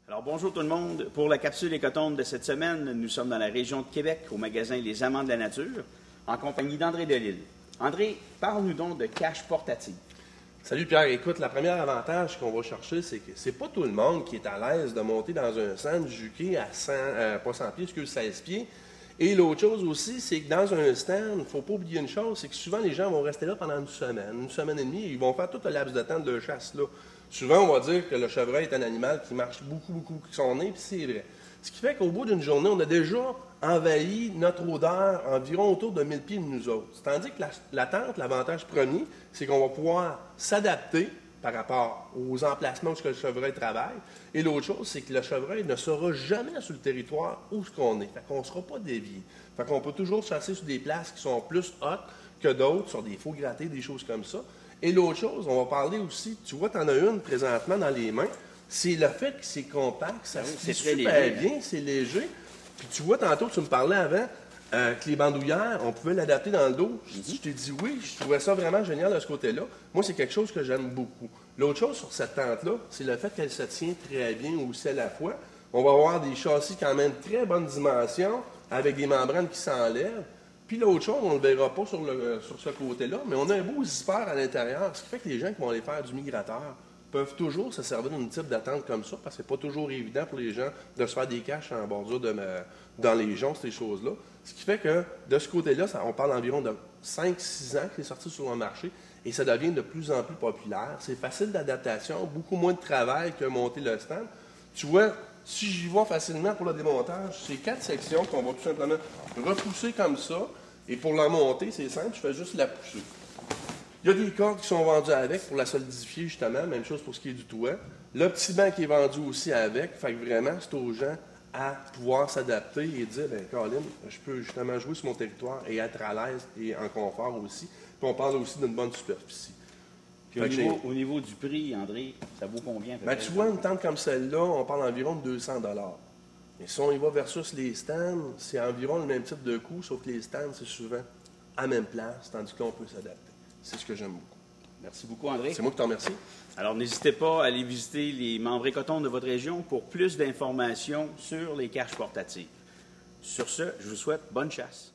Alors, bonjour tout le monde. Pour la capsule Écotombe de cette semaine, nous sommes dans la région de Québec, au magasin Les Amants de la Nature, en compagnie d'André Delisle. André, parle-nous donc de cache portative. Salut Pierre, écoute, le premier avantage qu'on va chercher, c'est que c'est pas tout le monde qui est à l'aise de monter dans un stand juqué à 16 pieds. Et l'autre chose aussi, c'est que dans un stand, il ne faut pas oublier une chose, c'est que souvent les gens vont rester là pendant une semaine et demie, et ils vont faire tout le laps de temps de leur chasse là. Souvent, on va dire que le chevreuil est un animal qui marche beaucoup avec son nez, puis c'est vrai. Ce qui fait qu'au bout d'une journée, on a déjà envahi notre odeur environ autour de 1000 pieds de nous autres. Tandis que la tente, l'avantage premier, c'est qu'on va pouvoir s'adapter par rapport aux emplacements où le chevreuil travaille. Et l'autre chose, c'est que le chevreuil ne sera jamais sur le territoire où ce qu'on est. Fait qu'on ne sera pas dévié. Fait qu'on peut toujours chasser sur des places qui sont plus hautes que d'autres, sur des faux grattés, des choses comme ça. Et l'autre chose, on va parler aussi, tu vois, tu en as une présentement dans les mains, c'est le fait que c'est compact, ça se fait super bien, c'est léger. Puis tu vois, tantôt, tu me parlais avant que les bandoulières, on pouvait l'adapter dans le dos. Je t'ai dit oui, je trouvais ça vraiment génial de ce côté-là. Moi, c'est quelque chose que j'aime beaucoup. L'autre chose sur cette tente-là, c'est le fait qu'elle se tient très bien aussi à la fois. On va avoir des châssis quand même très bonne dimension, avec des membranes qui s'enlèvent. Puis l'autre chose, on ne le verra pas sur ce côté-là, mais on a un beau zipper à l'intérieur, ce qui fait que les gens qui vont aller faire du migrateur peuvent toujours se servir d'une type d'attente comme ça, parce que c'est pas toujours évident pour les gens de se faire des caches en bordure dans les joncs, ces choses-là. Ce qui fait que, de ce côté-là, on parle environ de 5-6 ans qu'il est sorti sur le marché, et ça devient de plus en plus populaire. C'est facile d'adaptation, beaucoup moins de travail que monter le stand. Tu vois, si j'y vais facilement pour le démontage, c'est 4 sections qu'on va tout simplement repousser comme ça. Et pour la monter, c'est simple, je fais juste la pousser. Il y a des cordes qui sont vendues avec pour la solidifier, justement. Même chose pour ce qui est du toit. Le petit banc qui est vendu aussi avec. Fait que vraiment, c'est aux gens à pouvoir s'adapter et dire, bien, Colin, je peux justement jouer sur mon territoire et être à l'aise et en confort aussi. Puis on parle aussi d'une bonne superficie. Puis au niveau du prix, André, ça vaut combien? Ben, tu vois, une tente comme celle-là, on parle environ de 200 $. Mais si on y va versus les stands, c'est environ le même type de coût, sauf que les stands, c'est souvent à même place, tandis que là, on peut s'adapter. C'est ce que j'aime beaucoup. Merci beaucoup, André. C'est moi qui te remercie. Alors, n'hésitez pas à aller visiter les membres Écotombe de votre région pour plus d'informations sur les caches portatives. Sur ce, je vous souhaite bonne chasse.